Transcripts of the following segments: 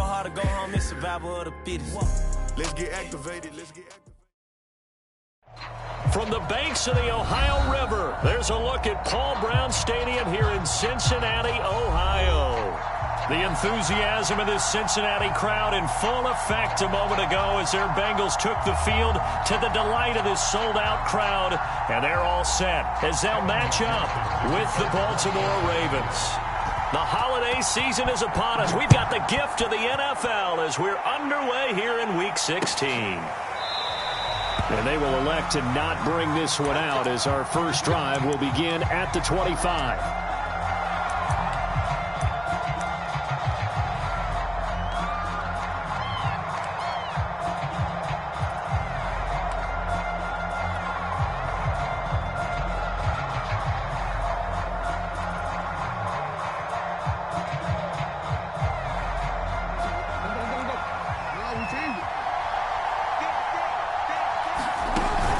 go hard or go home, it's survival of the fittest. Let's get activated. From the banks of the Ohio River, there's a look at Paul Brown Stadium here in Cincinnati, Ohio. The enthusiasm of this Cincinnati crowd in full effect a moment ago as their Bengals took the field to the delight of this sold-out crowd. And they're all set as they'll match up with the Baltimore Ravens. The holiday season is upon us. We've got the gift of the NFL as we're underway here in Week 16. And they will elect to not bring this one out as our first drive will begin at the 25.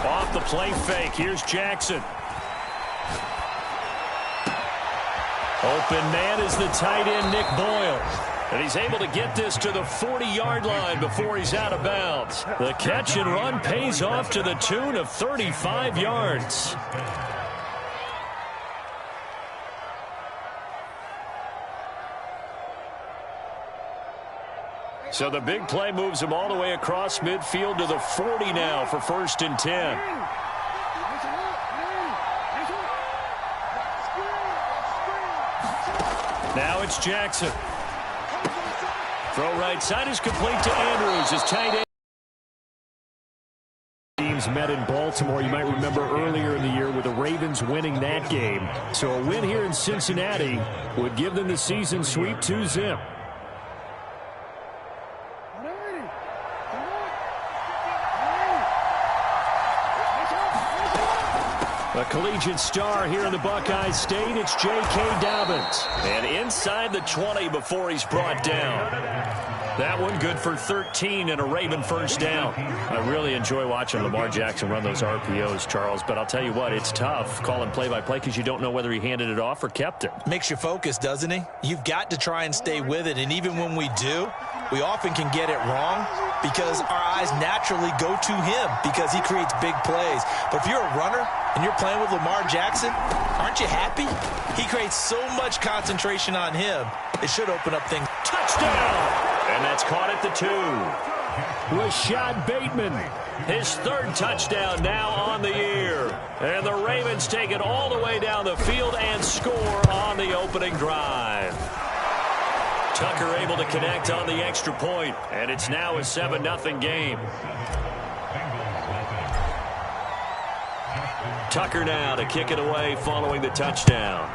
Off the play fake, here's Jackson. Open man is the tight end, Nick Boyle. And he's able to get this to the 40-yard line before he's out of bounds. The catch and run pays off to the tune of 35 yards. So the big play moves him all the way across midfield to the 40 now for 1st and 10. Now it's Jackson. Throw right side is complete to Andrews. His tight end. Teams met in Baltimore. You might remember earlier in the year with the Ravens winning that game. So a win here in Cincinnati would give them the season sweep 2-0. A collegiate star here in the Buckeye State, it's J.K. Dobbins. And inside the 20 before he's brought down. That one good for 13 and a Raven first down. I really enjoy watching Lamar Jackson run those RPOs, Charles, but I'll tell you what, it's tough calling play-by-play because you don't know whether he handed it off or kept it. Makes you focus, doesn't he? You've got to try and stay with it, and even when we do, we often can get it wrong because our eyes naturally go to him because he creates big plays. But if you're a runner and you're playing with Lamar Jackson, aren't you happy? He creates so much concentration on him. It should open up things. Touchdown! And that's caught at the 2. Rashad Bateman, his 3rd touchdown now on the year. And the Ravens take it all the way down the field and score on the opening drive. Tucker able to connect on the extra point, and it's now a 7-0 game. Tucker now to kick it away following the touchdown.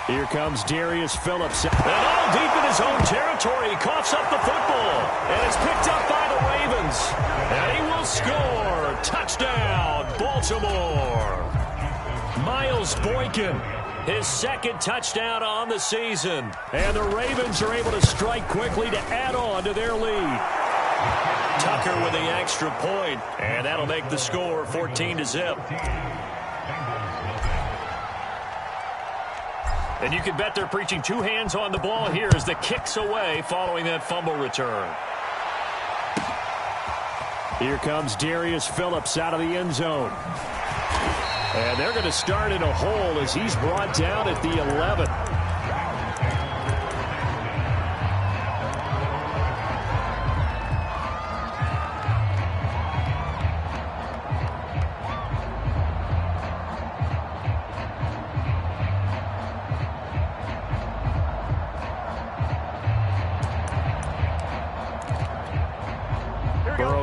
Here comes Darius Phillips. And all deep in his own territory. He coughs up the football. And it's picked up by the Ravens. And he will score. Touchdown, Baltimore. Miles Boykin, his 2nd touchdown on the season. And the Ravens are able to strike quickly to add on to their lead. Tucker with the extra point. And that'll make the score 14-0. And you can bet they're preaching 2 hands on the ball here as the kick's away following that fumble return. Here comes Darius Phillips out of the end zone. And they're going to start in a hole as he's brought down at the 11.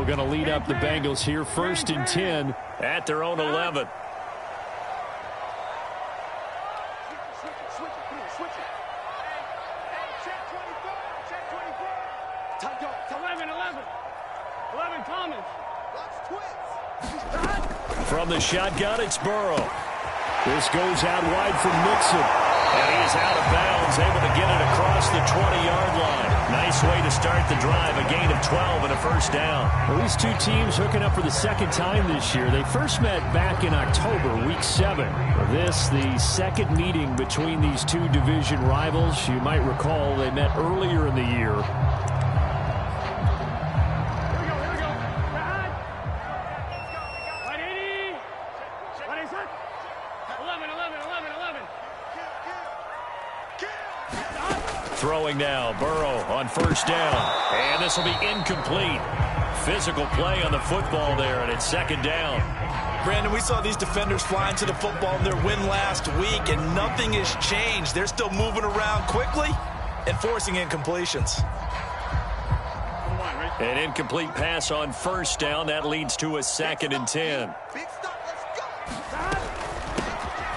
Going to lead up the Bengals here, 1st and 10 at their own 11. From the shotgun, it's Burrow. This goes out wide from Mixon. And he is out of bounds, able to get it across the 20-yard line. Nice way to start the drive, a gain of 12 and a first down. Well, these two teams hooking up for the second time this year. They first met back in October, week 7. This, the second meeting between these two division rivals. You might recall they met earlier in the year. Throwing now, Burrow on first down. And this will be incomplete. Physical play on the football there, and it's second down. Brandon, we saw these defenders flying to the football in their win last week, and nothing has changed. They're still moving around quickly and forcing incompletions. An incomplete pass on first down. That leads to a 2nd and 10.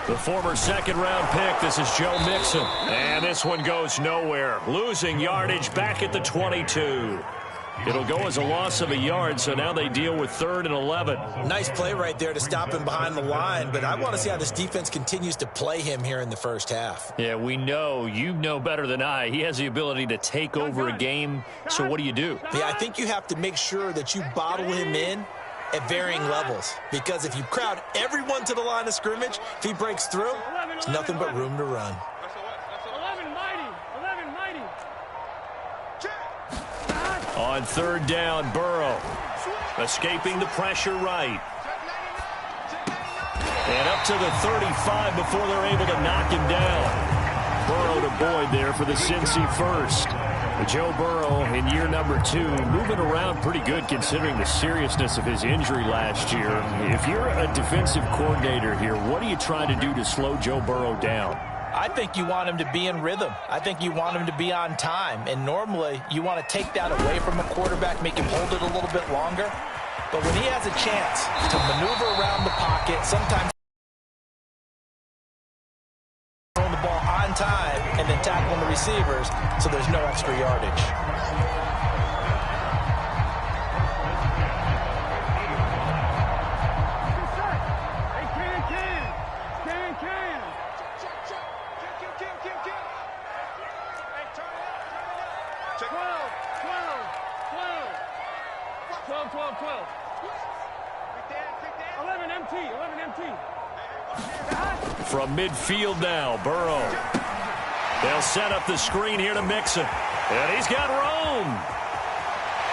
The former second-round pick, this is Joe Mixon. And this one goes nowhere. Losing yardage back at the 22. It'll go as a loss of a yard, so now they deal with 3rd and 11. Nice play right there to stop him behind the line, but I want to see how this defense continues to play him here in the first half. Yeah, we know. You know better than I. He has the ability to take over a game, so what do you do? Yeah, I think you have to make sure that you bottle him in at varying levels, because if you crowd everyone to the line of scrimmage, if he breaks through, there's nothing but room to run. 11 mighty. On 3rd down, Burrow escaping the pressure right. And up to the 35 before they're able to knock him down. Burrow to Boyd there for the Cincy first. Joe Burrow in year number 2, moving around pretty good considering the seriousness of his injury last year. If you're a defensive coordinator here, what are you trying to do to slow Joe Burrow down? I think you want him to be in rhythm. I think you want him to be on time. And normally, you want to take that away from a quarterback, make him hold it a little bit longer. But when he has a chance to maneuver around the pocket, sometimes throwing the ball on time and then tackling the receivers so there's no extra yardage. From midfield now, Burrow. They'll set up the screen here to Mixon. And he's got room.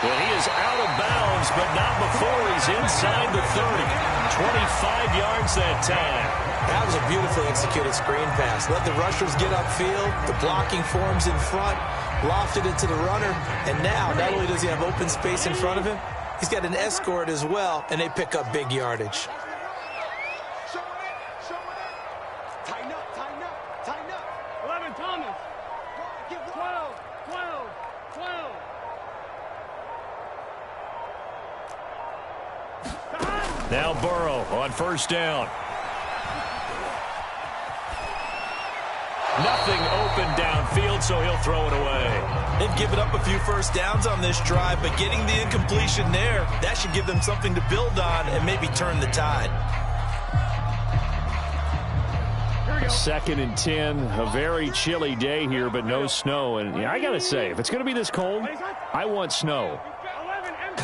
Well, he is out of bounds, but not before he's inside the 30. 25 yards that time. That was a beautifully executed screen pass. Let the rushers get upfield. The blocking forms in front. Lofted it to the runner. And now, not only does he have open space in front of him, he's got an escort as well, and they pick up big yardage. Now Burrow on first down. Nothing open downfield, so he'll throw it away. They've given up a few first downs on this drive, but getting the incompletion there, that should give them something to build on and maybe turn the tide. 2nd and 10, a very chilly day here, but no snow. And I got to say, if it's going to be this cold, I want snow.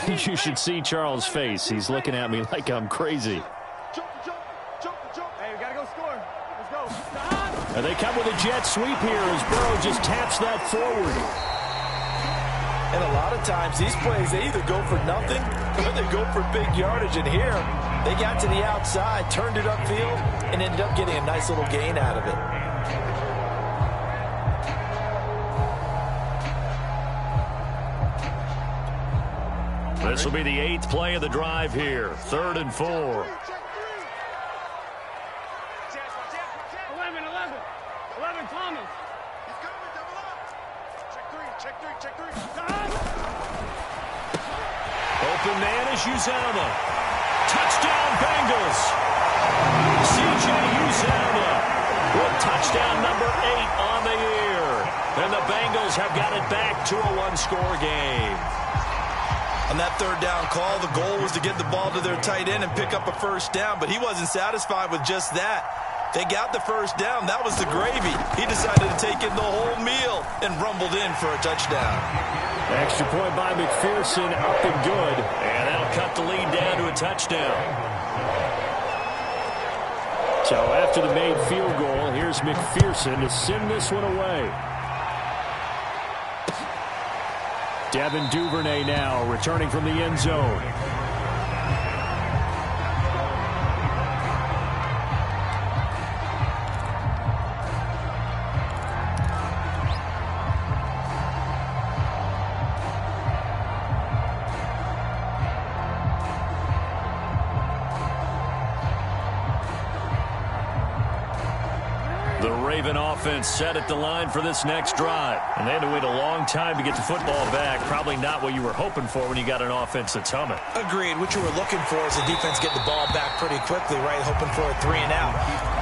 You should see Charles' face. He's looking at me like I'm crazy. Hey, we gotta go score. Let's go. And they come with a jet sweep here as Burrow just taps that forward. And a lot of times, these plays, they either go for nothing or they go for big yardage. And here, they got to the outside, turned it upfield, and ended up getting a nice little gain out of it. This will be the 8th play of the drive here. 3rd and 4. 11. 11, Thomas. He's coming, double up. Check three. Open man is Uzomah. Touchdown Bengals. C.J. Uzomah with touchdown number 8 on the year. And the Bengals have got it back to a one-score game. On that 3rd down call, the goal was to get the ball to their tight end and pick up a first down, but he wasn't satisfied with just that. They got the first down. That was the gravy. He decided to taken the whole meal and rumbled in for a touchdown. Extra point by McPherson, up and good. And that'll cut the lead down to a touchdown. So after the made field goal, here's McPherson to send this one away. Devin Duvernay now returning from the end zone. The Raven offense set at the line for this next drive. And they had to wait a long time to get the football back. Probably not what you were hoping for when you got an offense that's humming. Agreed. What you were looking for is the defense getting the ball back pretty quickly, right? Hoping for a 3 and out.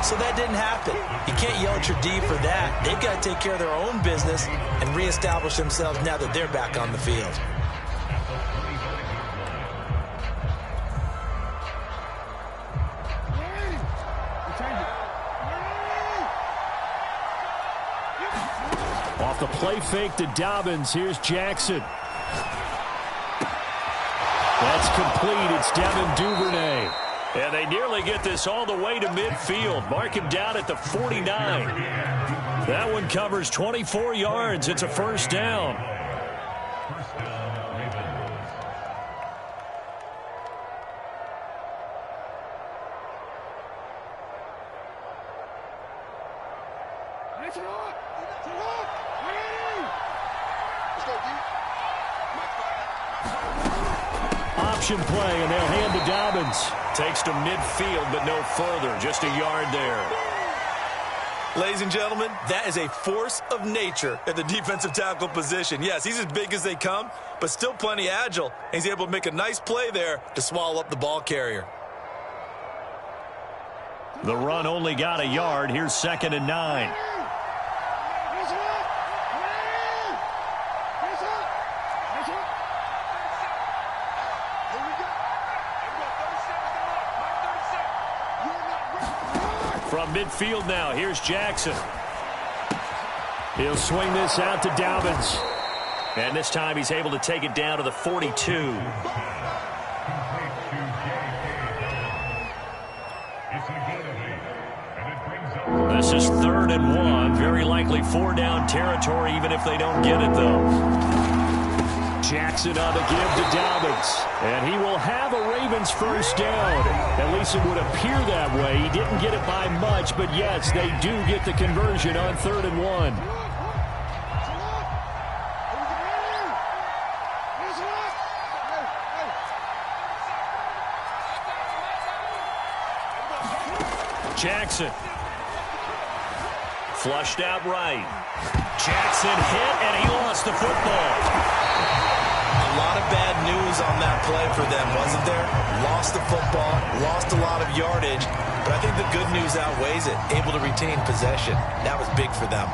So that didn't happen. You can't yell at your D for that. They've got to take care of their own business and reestablish themselves now that they're back on the field. Off the play fake to Dobbins. Here's Jackson. That's complete. It's Devin Duvernay. And they nearly get this all the way to midfield. Mark him down at the 49. That one covers 24 yards. It's a first down. Option play, and they'll hand to Dobbins. Takes to midfield, but no further. Just a yard there. Ladies and gentlemen, that is a force of nature at the defensive tackle position. Yes, he's as big as they come, but still plenty agile. And he's able to make a nice play there to swallow up the ball carrier. The run only got a yard. Here's 2nd and 9. From midfield now, here's Jackson. He'll swing this out to Dobbins. And this time he's able to take it down to the 42. This is 3rd and 1. Very likely 4-down territory, even if they don't get it, though. Jackson on the give to Dobbins. And he will have a Ravens first down. At least it would appear that way. He didn't get it by much, but yes, they do get the conversion on 3rd and 1. Jackson. Flushed out right. Jackson hit, and he lost the football. A lot of bad news on that play for them, wasn't there? Lost the football, lost a lot of yardage, but I think the good news outweighs it. Able to retain possession. That was big for them.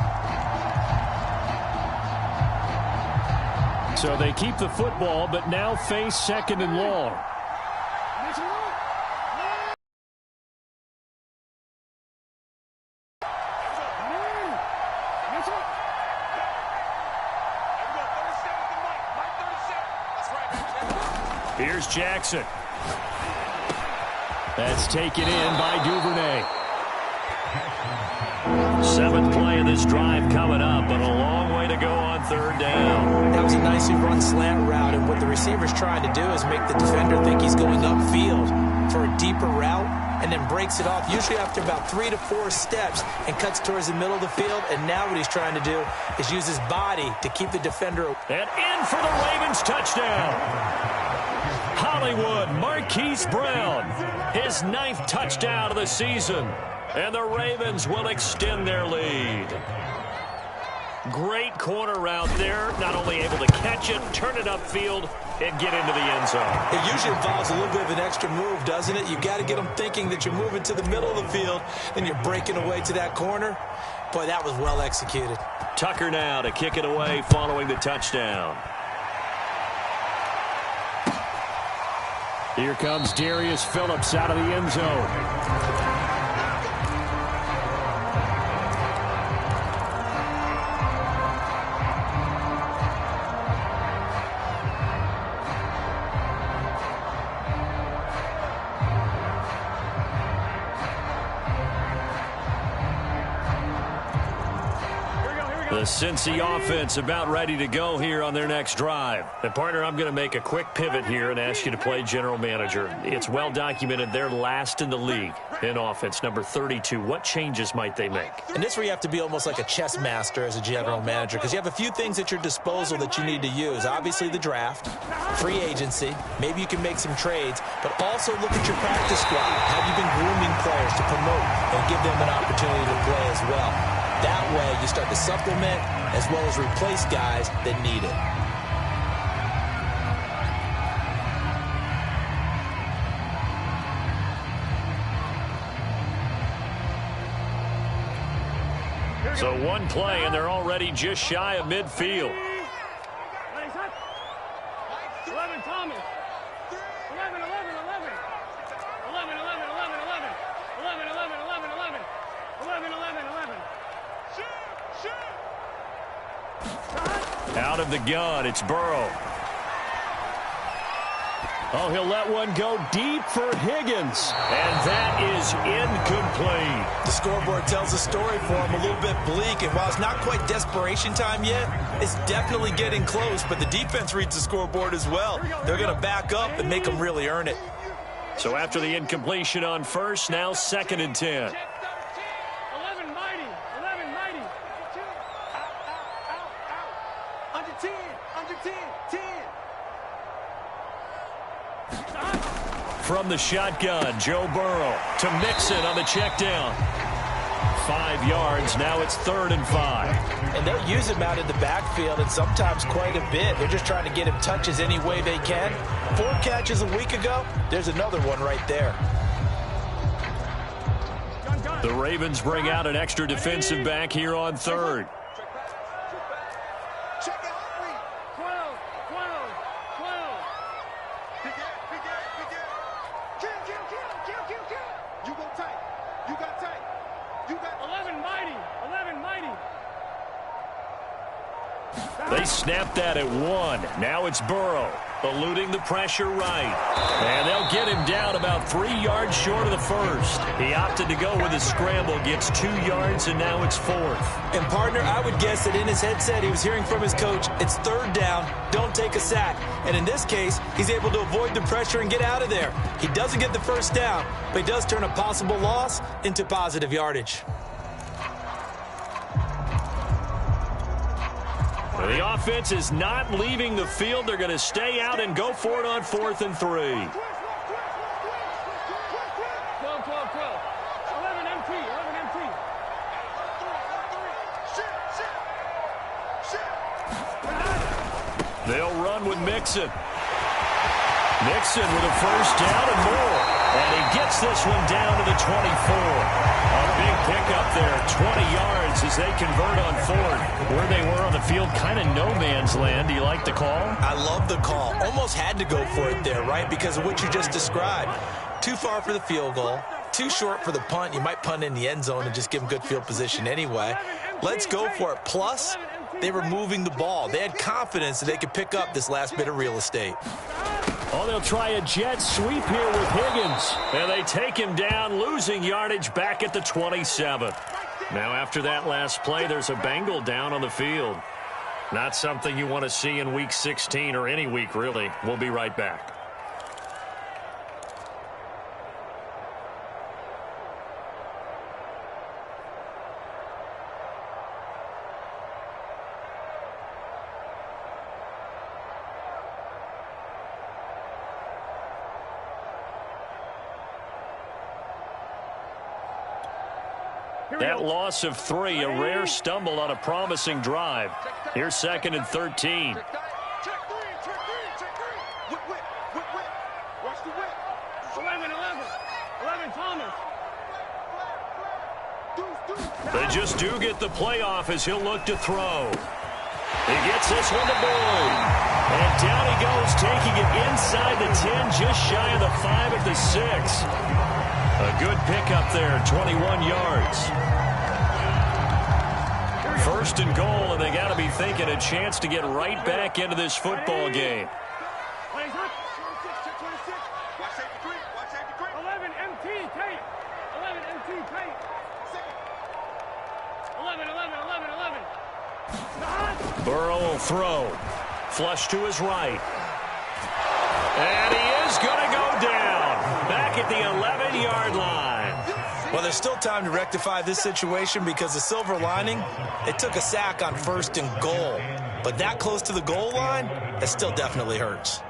So they keep the football, but now face 2nd and long. Here's Jackson. That's taken in by Duvernay. 7th play of this drive coming up, but a long way to go on 3rd down. That was a nicely run slant route, and what the receiver's trying to do is make the defender think he's going upfield for a deeper route, and then breaks it off, usually after about 3 to 4 steps, and cuts towards the middle of the field. And now what he's trying to do is use his body to keep the defender. And in for the Ravens touchdown. Hollywood Marquise Brown, his 9th touchdown of the season. And the Ravens will extend their lead. Great corner route there. Not only able to catch it, turn it upfield, and get into the end zone. It usually involves a little bit of an extra move, doesn't it? You've got to get them thinking that you're moving to the middle of the field, then you're breaking away to that corner. Boy, that was well executed. Tucker now to kick it away following the touchdown. Here comes Darius Phillips out of the end zone. The Cincy offense about ready to go here on their next drive. And, partner, I'm going to make a quick pivot here and ask you to play general manager. It's well documented they're last in the league in offense, number 32. What changes might they make? And this is where you have to be almost like a chess master as a general manager, because you have a few things at your disposal that you need to use. Obviously, the draft, free agency, maybe you can make some trades, but also look at your practice squad. Have you been grooming players to promote and give them an opportunity to play as well? That way, you start to supplement as well as replace guys that need it. So one play, and they're already just shy of midfield. 11, Thomas. 11, 11, 11. 11, 11, 11, 11. 11, 11, 11, 11. 11, 11, 11. Out of the gun, it's Burrow. Oh, he'll let one go deep for Higgins. And that is incomplete. The scoreboard tells a story for him, a little bit bleak. And while it's not quite desperation time yet, it's definitely getting close. But the defense reads the scoreboard as well. They're going to back up and make them really earn it. So after the incompletion on first, now 2nd and 10. 11, mighty. 11, mighty. Under 10. Under 10. 10. From the shotgun, Joe Burrow to Mixon on the check down. 5 yards. Now it's 3rd and 5. And they'll use him out in the backfield, and sometimes quite a bit. They're just trying to get him touches any way they can. 4 catches a week ago. There's another one right there. The Ravens bring out an extra defensive back here on 3rd. They snapped that at 1. Now it's Burrow, eluding the pressure right. And they'll get him down about 3 yards short of the first. He opted to go with a scramble, gets 2 yards, and now it's 4th. And, partner, I would guess that in his headset he was hearing from his coach, it's 3rd down, don't take a sack. And in this case, he's able to avoid the pressure and get out of there. He doesn't get the first down, but he does turn a possible loss into positive yardage. The offense is not leaving the field. They're going to stay out and go for it on 4th and 3. 12, 12, 12. 11 MT. 11 MT. They'll run with Mixon. Mixon with a first down and more. And he gets this one down to the 24. A big pickup there, 20 yards as they convert on 4th. Where they were on the field, kind of no man's land. Do you like the call? I love the call. Almost had to go for it there, right? Because of what you just described. Too far for the field goal. Too short for the punt. You might punt in the end zone and just give them good field position anyway. Let's go for it. Plus, they were moving the ball. They had confidence that they could pick up this last bit of real estate. Oh, they'll try a jet sweep here with Higgins. And they take him down, losing yardage back at the 27. Now, after that last play, there's a Bengal down on the field. Not something you want to see in Week 16 or any week, really. We'll be right back. That loss of 3, a rare stumble on a promising drive. Here's 2nd and 13. Check 3, check 3, check 3. Whip. Watch the whip. 11, 11. 11, Thomas. They just do get the playoff as he'll look to throw. He gets this one to Boyd. And down he goes, taking it inside the 10, just shy of the 5 at the 6. A good pickup there, 21 yards. 1st and goal, and they got to be thinking a chance to get right back into this football game. 11 MT, Tate. 11 MT, Tate. 11, 11, 11, 11. Burrow will throw. Flush to his right. And he is going to go down. Back at the 11-yard line. Well, there's still time to rectify this situation because the silver lining, they took a sack on 1st and goal. But that close to the goal line, that still definitely hurts.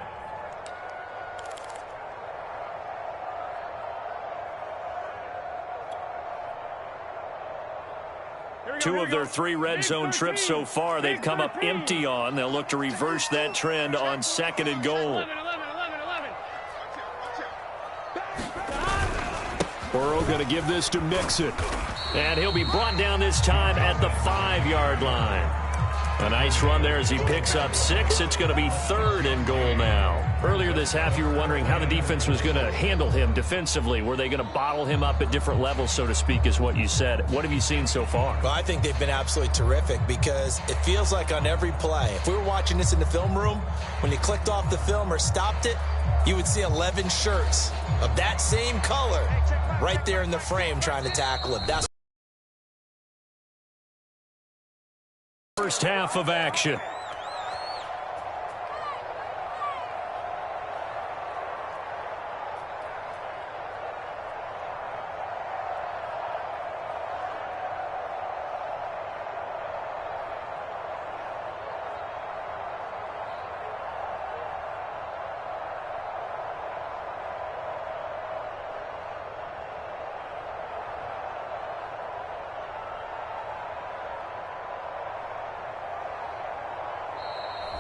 Two of their 3 red zone trips so far, they've come up empty on. They'll look to reverse that trend on 2nd and goal. Burrow going to give this to Mixon. And he'll be brought down this time at the 5-yard line. A nice run there as he picks up 6. It's going to be 3rd and goal now. Earlier this half, you were wondering how the defense was going to handle him defensively. Were they going to bottle him up at different levels, so to speak, is what you said. What have you seen so far? Well, I think they've been absolutely terrific because it feels like on every play, if we were watching this in the film room, when you clicked off the film or stopped it, you would see 11 shirts of that same color right there in the frame trying to tackle him. That's first half of action.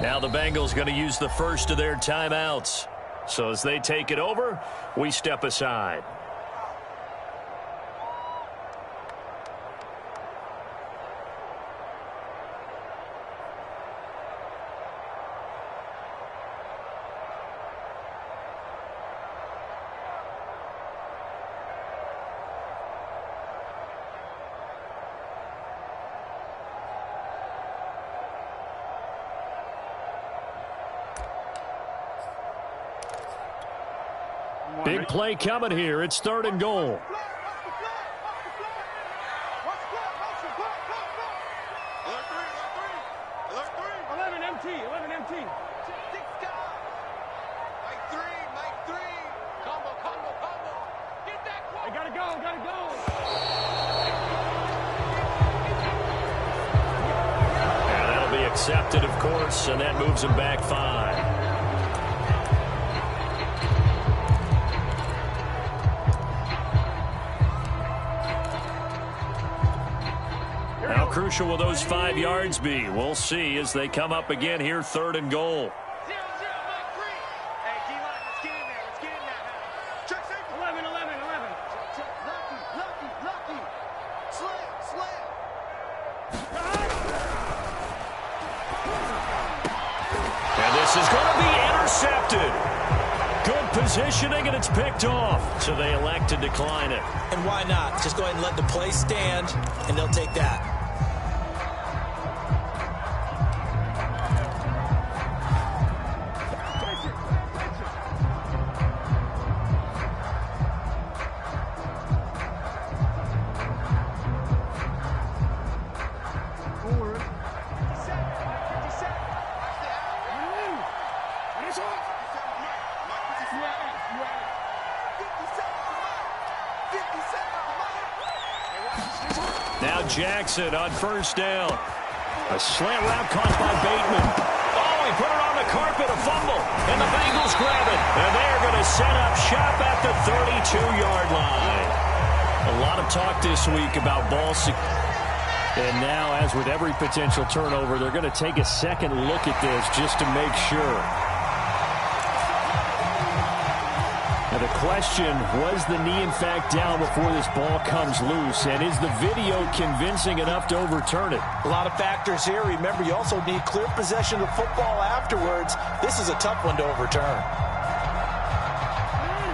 Now the Bengals going to use the first of their timeouts. So as they take it over, we step aside. Big play coming here. It's 3rd and goal. 11 MT. Mike 3. Combo. Get that clock. I gotta go. And that'll be accepted, of course, and that moves him back 5. How crucial will those 5 yards be? We'll see as they come up again here, 3rd and goal. 0-0, Mike 3. Hey, D-line, let's get in there. Check safety. 11. Lucky. Slam. And this is going to be intercepted. Good positioning, and it's picked off. So they elect to decline it. And why not? Just go ahead and let the play stand, and they'll take that. Now Jackson on 1st down. A slant route caught by Bateman. Oh, he put it on the carpet, a fumble. And the Bengals grab it. And they're going to set up shop at the 32-yard line. A lot of talk this week about ball security. And now, as with every potential turnover, they're going to take a second look at this just to make sure. Now the question, was the knee in fact down before this ball comes loose? And is the video convincing enough to overturn it? A lot of factors here. Remember, you also need clear possession of football afterwards. This is a tough one to overturn.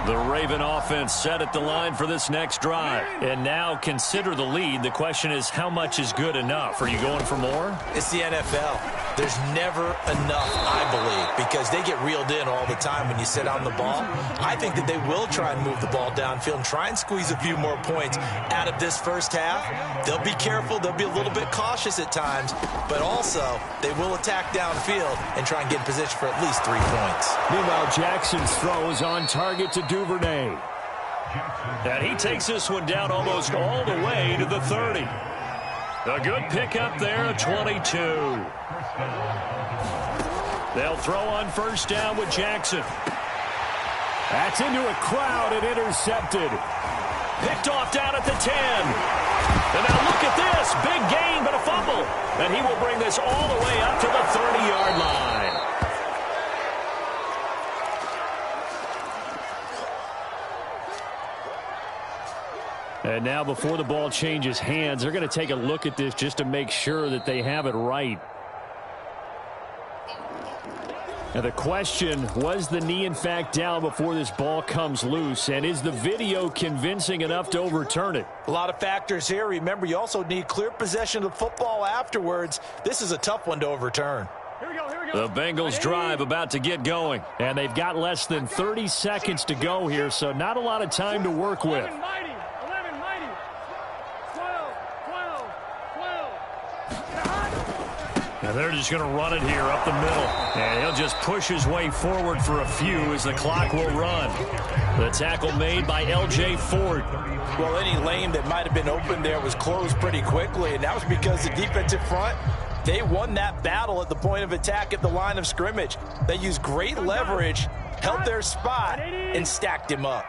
The Raven offense set at the line for this next drive. And now consider the lead. The question is, how much is good enough? Are you going for more? It's the NFL. there's never enough, I believe, because they get reeled in all the time when you sit on the ball. I think that they will try and move the ball downfield and try and squeeze a few more points out of this first half. They'll be careful. They'll be a little bit cautious at times, but also they will attack downfield and try and get in position for at least 3 points. Meanwhile, Jackson's throw is on target to Duvernay. And he takes this one down almost all the way to the 30. A good pickup there at 22. They'll throw on first down with Jackson. That's into a crowd and intercepted. Picked off down at the 10. And now look at this. Big gain, but a fumble. And he will bring this all the way up to the 30-yard line. And now before the ball changes hands, they're going to take a look at this just to make sure that they have it right. Now the question, was the knee in fact down before this ball comes loose? And is the video convincing enough to overturn it? A lot of factors here. Remember, you also need clear possession of the football afterwards. This is a tough one to overturn. Here we go, here we go. The Bengals drive about to get going. And they've got less than 30 seconds to go here, so not a lot of time to work with. 11 mighty, 11 mighty. 12, 12, 12. And they're just going to run it here up the middle. And he'll just push his way forward for a few as the clock will run. The tackle made by L.J. Ford. Well, any lane that might have been open there was closed pretty quickly, and that was because the defensive front, they won that battle at the point of attack at the line of scrimmage. They used great leverage, held their spot, and stacked him up.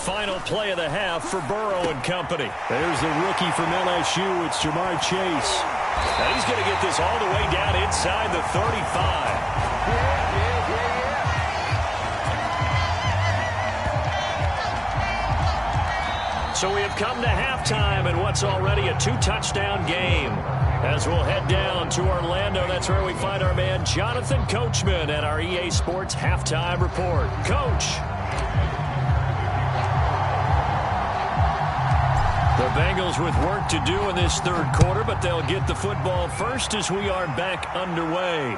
Final play of the half for Burrow and company. There's the rookie from LSU. It's Jamar Chase. And he's going to get this all the way down inside the 35. So we have come to halftime in what's already a 2-touchdown game. As we'll head down to Orlando, that's where we find our man Jonathan Coachman at our EA Sports Halftime Report. Coach. The Bengals with work to do in this third quarter, but they'll get the football first as we are back underway.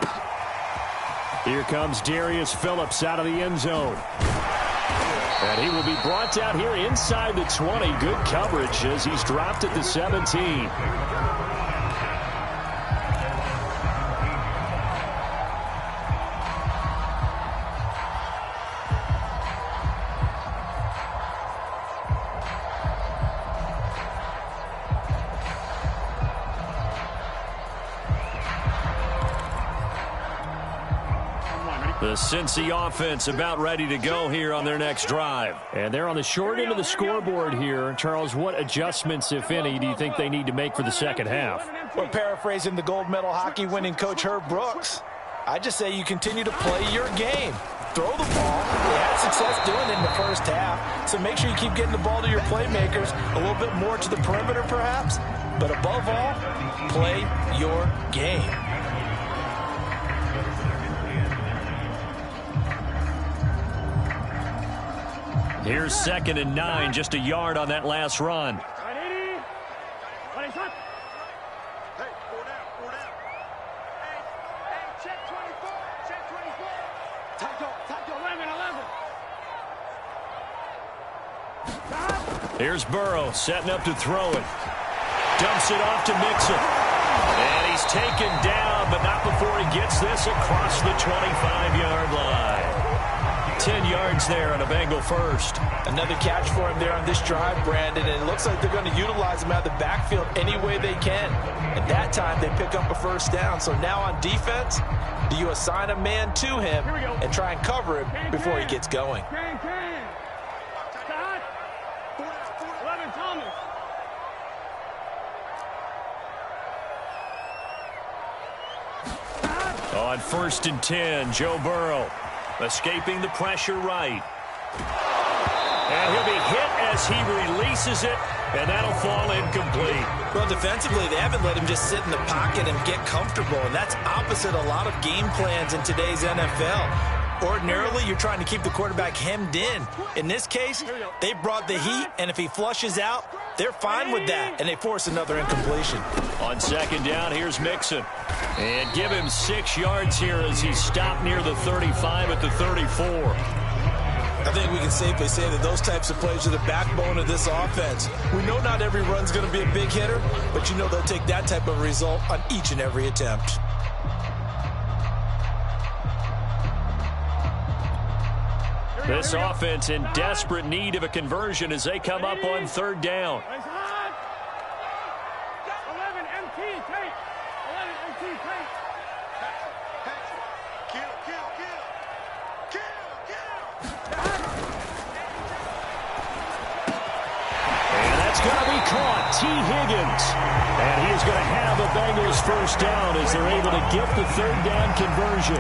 Here comes Darius Phillips out of the end zone. And he will be brought down here inside the 20. Good coverage as he's dropped at the 17. The Cincy offense about ready to go here on their next drive. And they're on the short end of the scoreboard here. Charles, what adjustments, if any, do you think they need to make for the second half? Well, paraphrasing the gold medal hockey winning coach Herb Brooks, I just say you continue to play your game. Throw the ball. They had success doing it in the first half, so make sure you keep getting the ball to your playmakers, a little bit more to the perimeter perhaps, but above all, play your game. Here's 2nd and 9, just a yard on that last run. Here's Burrow setting up to throw it. Dumps it off to Mixon. And he's taken down, but not before he gets this across the 25-yard line. 10 yards there on a Bengal first. Another catch for him there on this drive, Brandon, and it looks like they're going to utilize him out of the backfield any way they can. At that time, they pick up a first down. So now on defense, do you assign a man to him and try and cover him before he gets going? 11 Thomas. On 1st and 10, Joe Burrow escaping the pressure right. And he'll be hit as he releases it, and that'll fall incomplete. Well, defensively, they haven't let him just sit in the pocket and get comfortable, and that's opposite a lot of game plans in today's NFL. Ordinarily, you're trying to keep the quarterback hemmed in. In this case, they brought the heat, and if he flushes out, they're fine with that, and they force another incompletion. On second down, here's Mixon. And give him 6 yards here as he stopped near the 35 at the 34. I think we can safely say that those types of plays are the backbone of this offense. We know not every run's going to be a big hitter, but you know they'll take that type of result on each and every attempt. This offense in desperate need of a conversion as they come up on third down. 11 MT, take. 11 MT, take. And that's going to be caught. T. Higgins. And he is going to have the Bengals first down as they're able to get the third down conversion.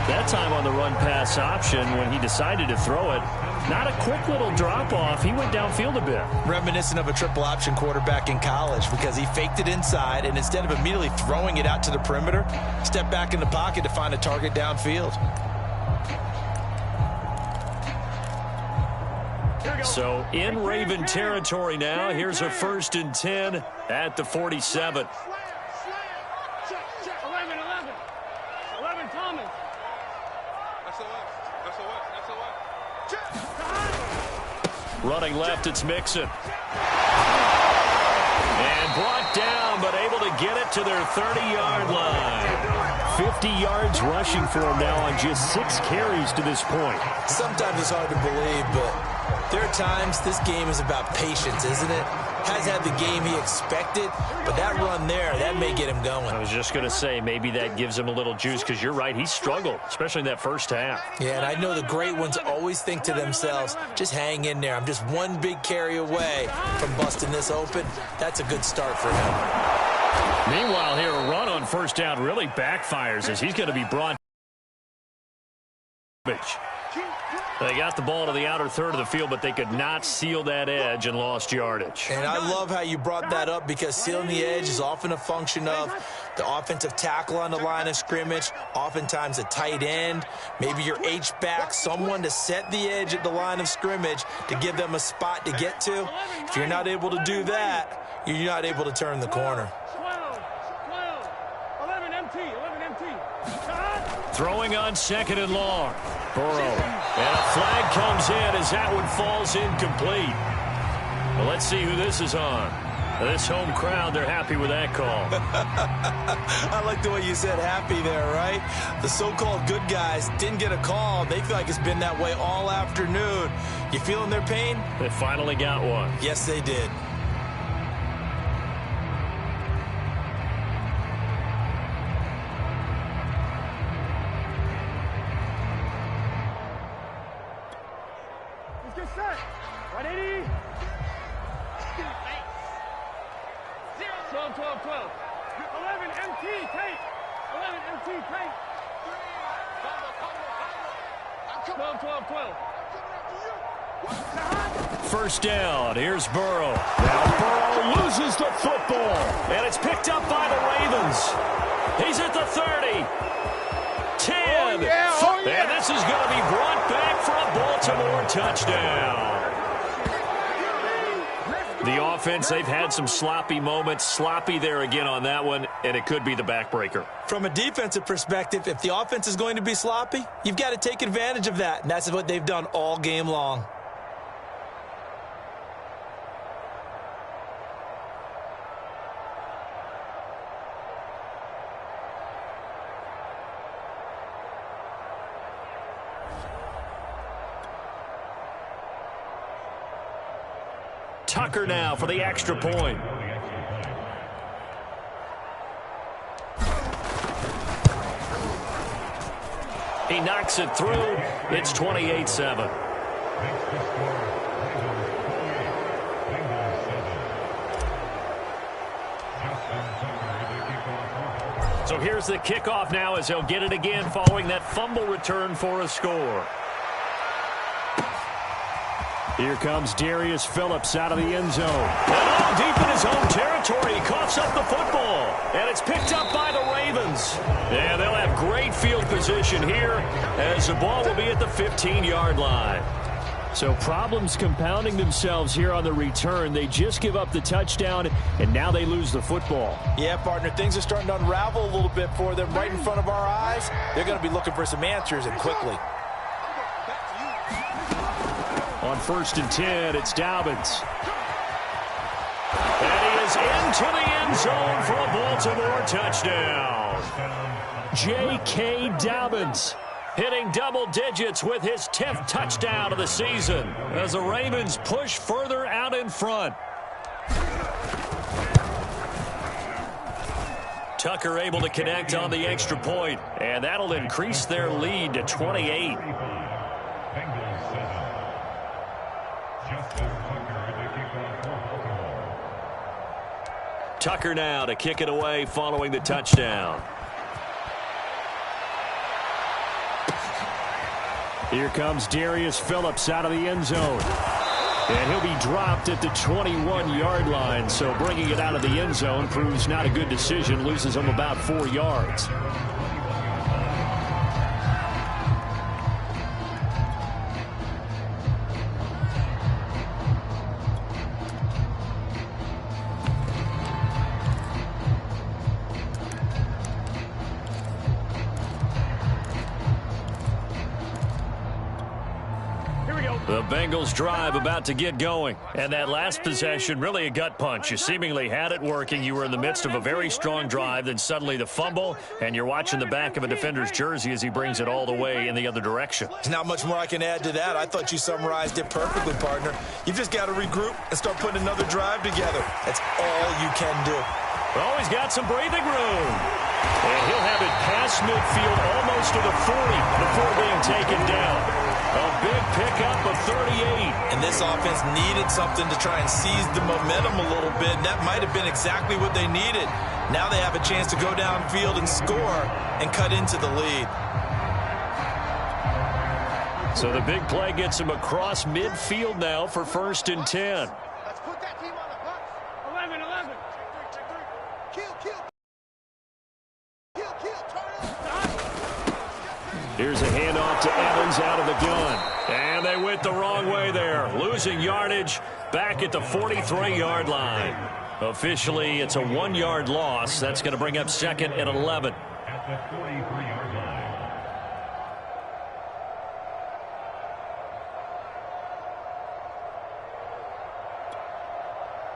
That time on the run-pass option when he decided to throw it. Not a quick little drop-off. He went downfield a bit. Reminiscent of a triple-option quarterback in college because he faked it inside, and instead of immediately throwing it out to the perimeter, stepped back in the pocket to find a target downfield. So in Raven territory now. Here's a 1st and 10 at the 47. 11 Thomas. Running left, it's Mixon. And brought down, but able to get it to their 30-yard line. 50 yards rushing for him now on just 6 carries to this point. Sometimes it's hard to believe, but there are times this game is about patience, isn't it? Has had the game he expected, but that run there, that may get him going. I was just going to say, maybe that gives him a little juice, because you're right, he struggled, especially in that first half. Yeah, and I know the great ones always think to themselves, just hang in there. I'm just one big carry away from busting this open. That's a good start for him. Meanwhile, here, a run on first down really backfires as he's going to be brought. They got the ball to the outer third of the field, but they could not seal that edge and lost yardage. And I love how you brought that up because sealing the edge is often a function of the offensive tackle on the line of scrimmage, oftentimes a tight end, maybe your H-back, someone to set the edge at the line of scrimmage to give them a spot to get to. If you're not able to do that, you're not able to turn the corner. 11 MT. Throwing on 2nd and long. Burrow. And a flag comes in as that one falls incomplete. Well, let's see who this is on. This home crowd, they're happy with that call. I like the way you said happy there, right? The so-called good guys didn't get a call. They feel like it's been that way all afternoon. You feeling their pain? They finally got one. Yes, they did. Let's get set. 180. 12. 11 MT, take. 11 MT, take. 12. First down. Here's Burrow. Now Burrow loses the football. And it's picked up by the Ravens. He's at the 30. 10. And this is going to be brought back for a Baltimore touchdown. The offense, they've had some sloppy moments. Sloppy there again on that one, and it could be the backbreaker. From a defensive perspective, if the offense is going to be sloppy, you've got to take advantage of that, and that's what they've done all game long. Tucker now for the extra point. He knocks it through. It's 28-7. So here's the kickoff now as they'll get it again following that fumble return for a score. Here comes Darius Phillips out of the end zone. And deep in his own territory, he coughs up the football. And it's picked up by the Ravens. And they'll have great field position. position here as the ball will be at the 15-yard line. So problems compounding themselves here on the return. They just give up the touchdown, and now they lose the football. Yeah, partner, things are starting to unravel a little bit for them right in front of our eyes. They're going to be looking for some answers, and quickly. On 1st and 10, it's Dobbins. And he is into the end zone for a Baltimore touchdown. J.K. Dobbins hitting double digits with his 10th touchdown of the season as the Ravens push further out in front. Tucker able to connect on the extra point, and that'll increase their lead to 28. Tucker now to kick it away following the touchdown. Here comes Darius Phillips out of the end zone. And he'll be dropped at the 21-yard line. So bringing it out of the end zone proves not a good decision. Loses him about 4 yards. The Bengals drive about to get going. And that last possession, really a gut punch. You seemingly had it working. You were in the midst of a very strong drive. Then suddenly the fumble, and you're watching the back of a defender's jersey as he brings it all the way in the other direction. There's not much more I can add to that. I thought you summarized it perfectly, partner. You've just got to regroup and start putting another drive together. That's all you can do. Oh, he's got some breathing room. And he'll have it past midfield almost to the 40 before being taken down. A big pickup of 38. And this offense needed something to try and seize the momentum a little bit. And that might have been exactly what they needed. Now they have a chance to go downfield and score and cut into the lead. So the big play gets him across midfield now for 1st and 10. Let's put that team on the bus. 11-11. Kill. Here's a handoff to Evans out of the gun. And they went the wrong way there. Losing yardage back at the 43-yard line. Officially, it's a 1-yard loss. That's going to bring up 2nd and 11. At the 43-yard line.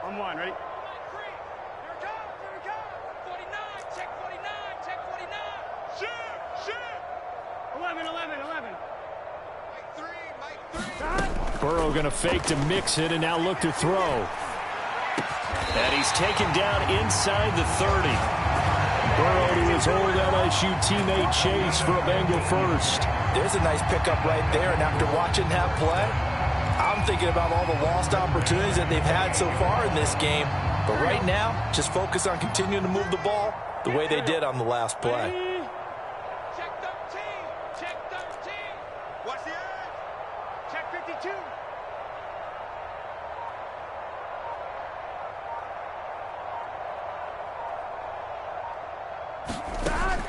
On 1, ready? Here it comes. 49, check 49. Shoot. 11-11-11. Mike 3. Burrow going to fake to mix it and now look to throw. And he's taken down inside the 30. Burrow to his old LSU teammate Chase for a Bengal first. There's a nice pickup right there. And after watching that play, I'm thinking about all the lost opportunities that they've had so far in this game. But right now, just focus on continuing to move the ball the way they did on the last play. Check 13. Watch the edge. Check 52.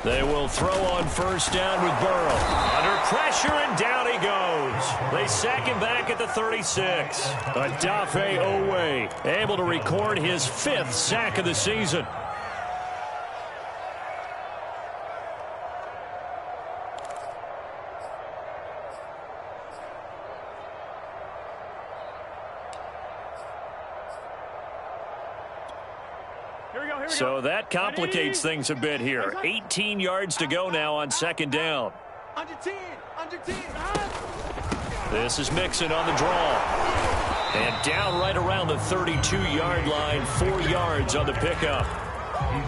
They will throw on 1st down with Burrow. Under pressure, and down he goes. They sack him back at the 36. Odafe Owe Able to record his 5th sack of the season. So that complicates things a bit here. 18 yards to go now on 2nd down. Under 10. This is Mixon on the draw. And down right around the 32-yard line, 4 yards on the pickup.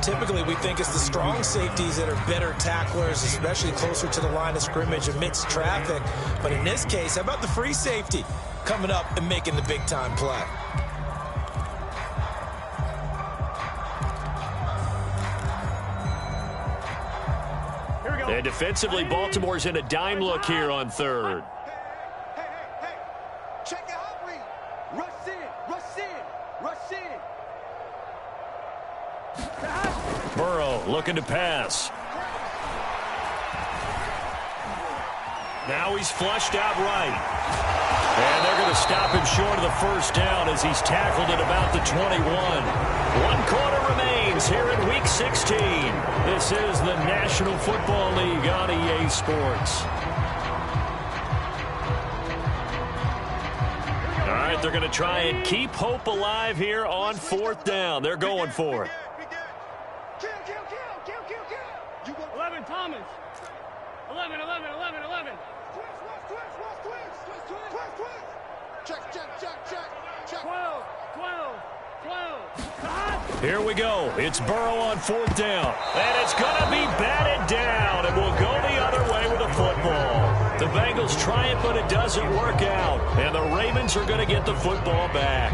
Typically, we think it's the strong safeties that are better tacklers, especially closer to the line of scrimmage amidst traffic. But in this case, how about the free safety coming up and making the big-time play? And defensively, Baltimore's in a dime look here on 3rd. Hey. Check it out, read. Rush in. Burrow looking to pass. Now he's flushed out right. And they're going to stop him short of the first down as he's tackled at about the 21. 1 quarter remains here in Week 16. This is the National Football League on EA Sports. All right, they're going to try and keep hope alive here on 4th down. They're going for it. 11, Thomas. 11, 11, 11, 11. Check. 12. Here we go. It's Burrow on 4th down. And it's going to be batted down. And we'll go the other way with the football. The Bengals try it, but it doesn't work out. And the Ravens are going to get the football back.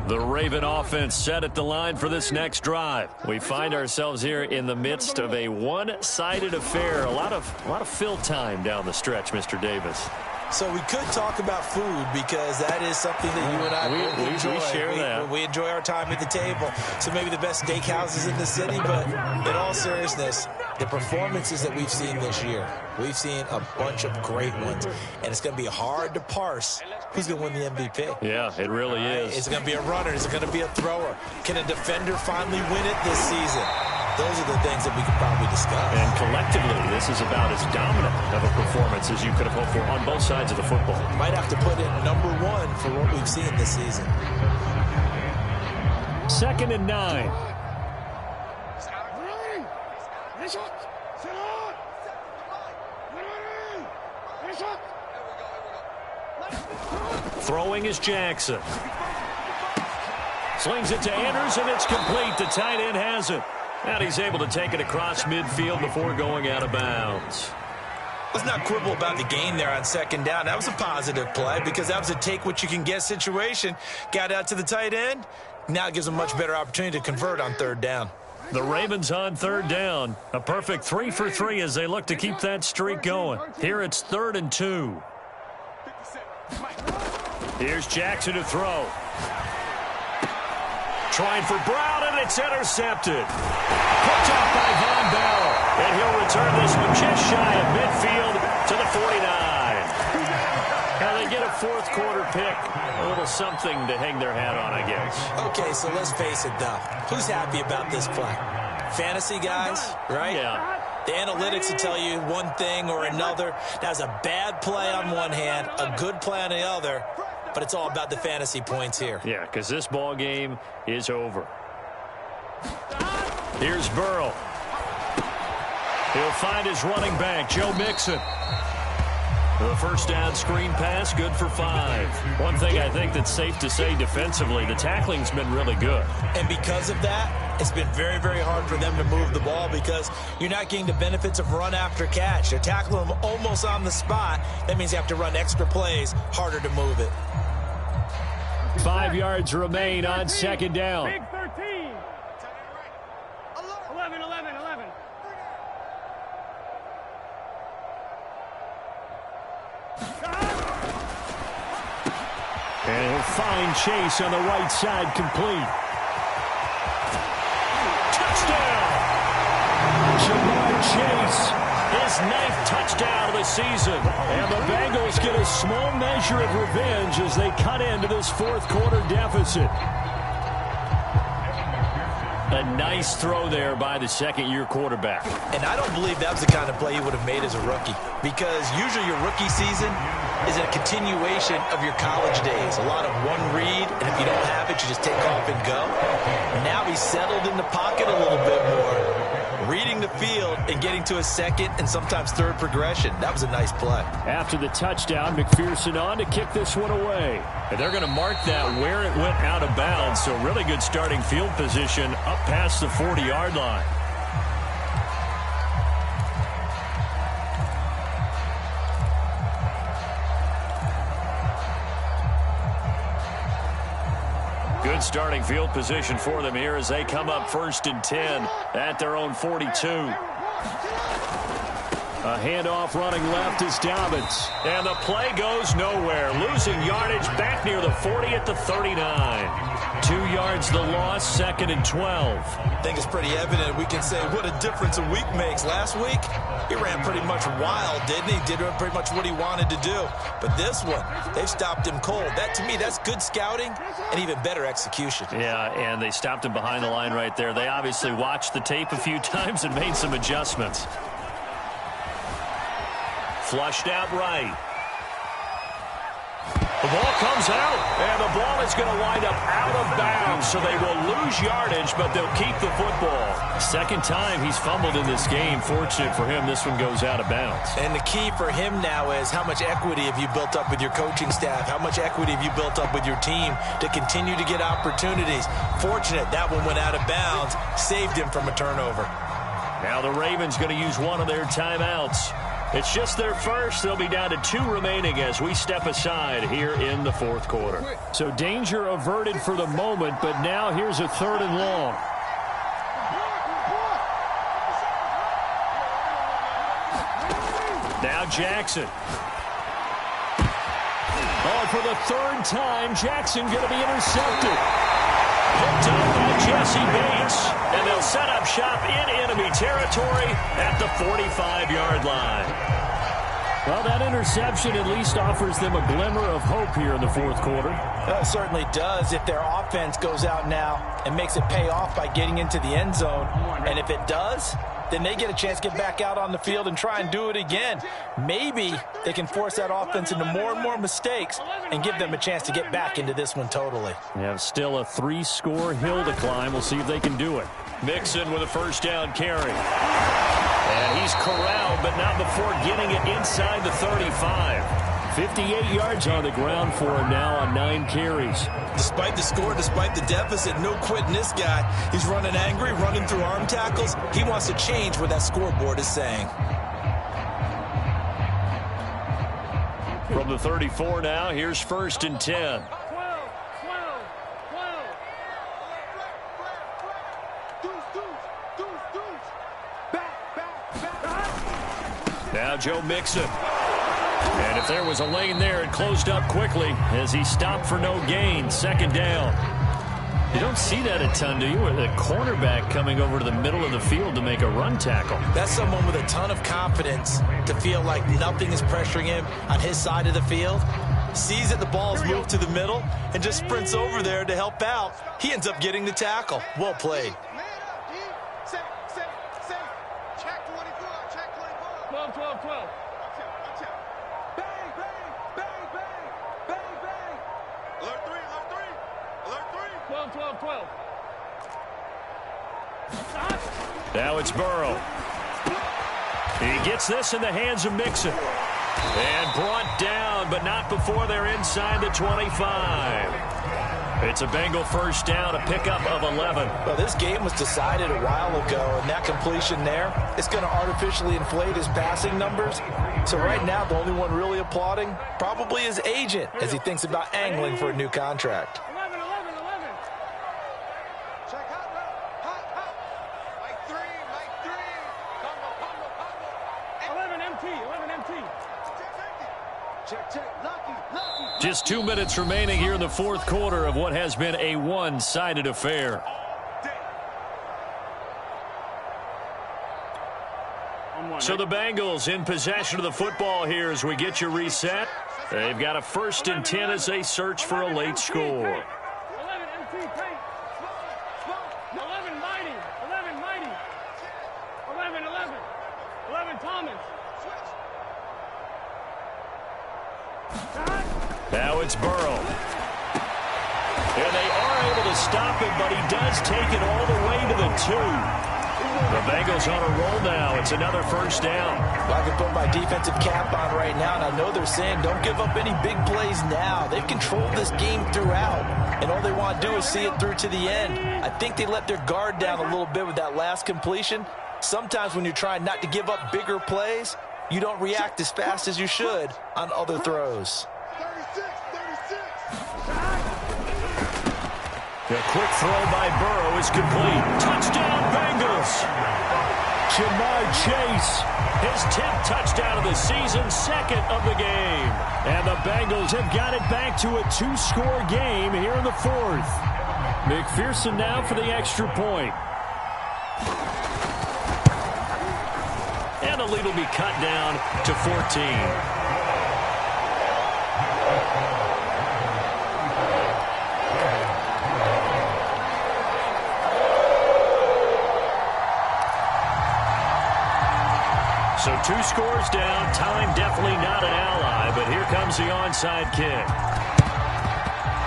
The Raven offense set at the line for this next drive. We find ourselves here in the midst of a one-sided affair. A lot of fill time down the stretch, Mr. Davis. So we could talk about food because that is something that you and I enjoy. We share that. We enjoy our time at the table. So maybe the best steakhouses in the city, but in all seriousness, the performances that we've seen this year, we've seen a bunch of great ones, and it's going to be hard to parse who's going to win the MVP. Yeah, it really is. Is it going to be a runner? Is it going to be a thrower? Can a defender finally win it this season? Those are the things that we could probably discuss. And collectively, this is about as dominant of a performance as you could have hoped for on both sides of the football. Might have to put in #1 for what we've seen this season. 2nd and 9. Throwing is Jackson. Slings it to Andrews, and it's complete. The tight end has it. And he's able to take it across midfield before going out of bounds. Let's not quibble about the gain there on 2nd down. That was a positive play because that was a take-what-you-can-get situation. Got out to the tight end. Now it gives them a much better opportunity to convert on 3rd down. The Ravens on 3rd down. A perfect 3 for 3 as they look to keep that streak going. Here it's 3rd and 2. Here's Jackson to throw. Trying for Brown, and it's intercepted. Picked off by Von Bell. And he'll return this one just shy of midfield to the 49. Now they get a 4th quarter pick. A little something to hang their hat on, I guess. Okay, so let's face it, though. Who's happy about this play? Fantasy guys, right? Yeah. The analytics will tell you one thing or another. That's a bad play on one hand, a good play on the other. But it's all about the fantasy points here. Yeah, because this ball game is over. Here's Burrow. He'll find his running back, Joe Mixon. The 1st down screen pass, good for 5. One thing I think that's safe to say defensively, the tackling's been really good. And because of that, it's been very, very hard for them to move the ball because you're not getting the benefits of run after catch. They're tackling them almost on the spot. That means you have to run extra plays, harder to move it. 5 yards remain on 2nd down. Big 13. 11, 11, 11. And he'll find Chase on the right side, complete. Touchdown! Jamar Chase, his 9th touchdown of the season. And the Bengals get a small measure of revenge as they cut into this 4th quarter deficit. A nice throw there by the 2nd-year quarterback. And I don't believe that was the kind of play he would have made as a rookie because usually your rookie season is a continuation of your college days. A lot of one read, and if you don't have it, you just take off and go. Now he's settled in the pocket a little bit more, reading the field and getting to a 2nd and sometimes 3rd progression. That was a nice play. After the touchdown, McPherson on to kick this one away. And they're going to mark that where it went out of bounds, so really good starting field position up past the 40-yard line. Good starting field position for them here as they come up 1st and 10 at their own 42. A handoff running left is Dobbins. And the play goes nowhere. Losing yardage back near the 40 at the 39. 2 yards the loss, 2nd and 12. I think it's pretty evident. We can say what a difference a week makes. Last week, he ran pretty much wild, didn't he? Did pretty much what he wanted to do. But this one, they've stopped him cold. That, to me, that's good scouting and even better execution. Yeah, and they stopped him behind the line right there. They obviously watched the tape a few times and made some adjustments. Flushed out right. The ball comes out, and the ball is going to wind up out of bounds, so they will lose yardage, but they'll keep the football. Second time he's fumbled in this game. Fortunate for him, this one goes out of bounds. And the key for him now is how much equity have you built up with your coaching staff? How much equity have you built up with your team to continue to get opportunities? Fortunate that one went out of bounds, saved him from a turnover. Now the Ravens going to use one of their timeouts. It's just their first. They'll be down to 2 remaining as we step aside here in the 4th quarter. So danger averted for the moment, but now here's a 3rd and long. Now Jackson. Oh, for the 3rd time, Jackson going to be intercepted. Picked up by Jesse Bates, and they'll set up shop in enemy territory at the 45-yard line. Well, that interception at least offers them a glimmer of hope here in the 4th quarter. It certainly does if their offense goes out now and makes it pay off by getting into the end zone. And if it does, then they get a chance to get back out on the field and try and do it again. Maybe they can force that offense into more and more mistakes and give them a chance to get back into this one totally. They have still a 3-score hill to climb. We'll see if they can do it. Mixon with a 1st down carry. And he's corralled, but not before getting it inside the 35. 58 yards on the ground for him now on 9 carries. Despite the score, despite the deficit, no quitting this guy. He's running angry, running through arm tackles. He wants to change what that scoreboard is saying. From the 34 now, here's 1st and 10. Now Joe Mixon. And if there was a lane there, it closed up quickly as he stopped for no gain. 2nd down. You don't see that a ton, do you? With a cornerback coming over to the middle of the field to make a run tackle. That's someone with a ton of confidence to feel like nothing is pressuring him on his side of the field. Sees that the ball's moved to the middle and just sprints over there to help out. He ends up getting the tackle. Well played. 12. Alert 3. Now it's Burrow. He gets this in the hands of Mixon. And brought down, but not before they're inside the 25. It's a Bengal 1st down, a pickup of 11. Well, this game was decided a while ago, and that completion there, it's going to artificially inflate his passing numbers. So right now, the only one really applauding probably his agent as he thinks about angling for a new contract. 11. Check hot. Mike 3. Combo. 11 MT. Check. Lucky. Just 2 minutes remaining here in the 4th quarter of what has been a one-sided affair. So the Bengals in possession of the football here as we get you reset. They've got a 1st and 10 as they search for a late score. 11 MT paint. 11 mighty. 11 Thomas. Now it's Burrow. And they are able to stop him, but he does take it all the way to the 2. The Bengals on a roll now. It's another 1st down. Well, I can put my defensive cap on right now, and I know they're saying don't give up any big plays now. They've controlled this game throughout, and all they want to do is see it through to the end. I think they let their guard down a little bit with that last completion. Sometimes when you're trying not to give up bigger plays, you don't react as fast as you should on other throws. The quick throw by Burrow is complete. Touchdown, Bengals. Jamar Chase. His 10th touchdown of the season, second of the game. And the Bengals have got it back to a 2-score game here in the 4th. McPherson now for the extra point. And the lead will be cut down to 14. So 2 scores down. Time definitely not an ally, but here comes the onside kick.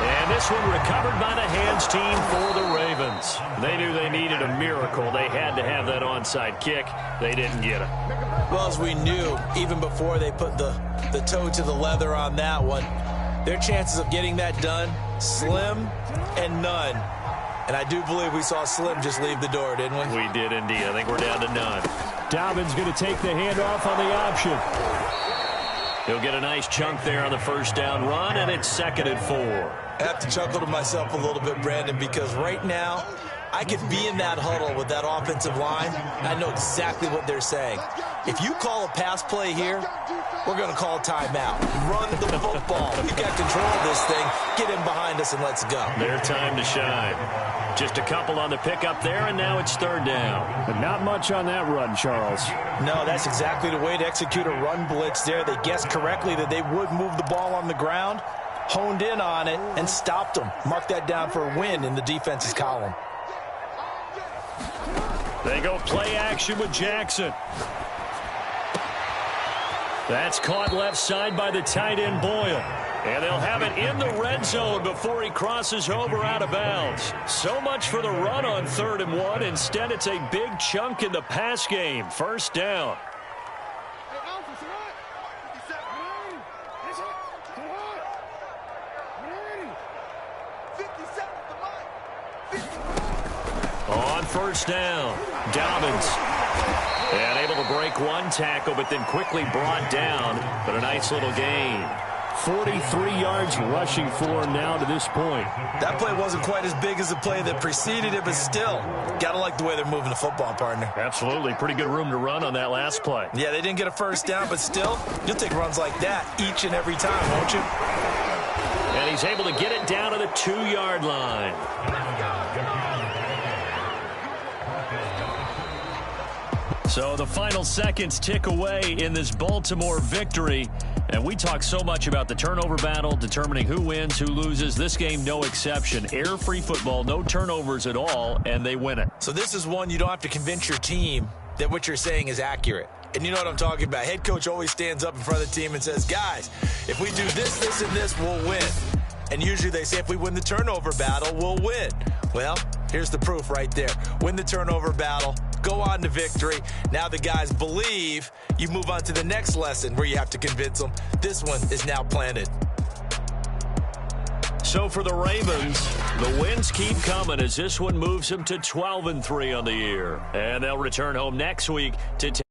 And this one recovered by the hands team for the Ravens. They knew they needed a miracle. They had to have that onside kick. They didn't get it. Well, as we knew, even before they put the toe to the leather on that one, their chances of getting that done, slim and none. And I do believe we saw Slim just leave the door, didn't we? We did indeed. I think we're down to none. Dobbins going to take the handoff on the option. He'll get a nice chunk there on the first down run, and it's 2nd and 4. I have to chuckle to myself a little bit, Brandon, because right now I could be in that huddle with that offensive line. I know exactly what they're saying. If you call a pass play here, we're going to call a timeout. Run the football. We've got control of this thing. Get in behind us and let's go. Their time to shine. Just a couple on the pickup there, and now it's 3rd down. But not much on that run, Charles. No, that's exactly the way to execute a run blitz there. They guessed correctly that they would move the ball on the ground, honed in on it, and stopped them. Mark that down for a win in the defense's column. They go play action with Jackson. That's caught left side by the tight end Boyle. And they'll have it in the red zone before he crosses over out of bounds. So much for the run on 3rd and 1. Instead, it's a big chunk in the pass game. 1st down. On 1st down, Dobbins. And able to break one tackle, but then quickly brought down. But a nice little gain. 43 yards rushing for him now to this point. That play wasn't quite as big as the play that preceded it, but still, got to like the way they're moving the football, partner. Absolutely. Pretty good room to run on that last play. Yeah, they didn't get a 1st down, but still, you'll take runs like that each and every time, won't you? And he's able to get it down to the 2-yard line. So the final seconds tick away in this Baltimore victory. And we talk so much about the turnover battle, determining who wins, who loses. This game, no exception. Air-free football, no turnovers at all, and they win it. So this is one you don't have to convince your team that what you're saying is accurate. And you know what I'm talking about. Head coach always stands up in front of the team and says, guys, if we do this, this, and this, we'll win. And usually they say if we win the turnover battle, we'll win. Well, here's the proof right there. Win the turnover battle. Go on to victory. Now the guys believe. You move on to the next lesson where you have to convince them. This one is now planted. So for the Ravens, the wins keep coming as this one moves them to 12-3 on the year. And they'll return home next week to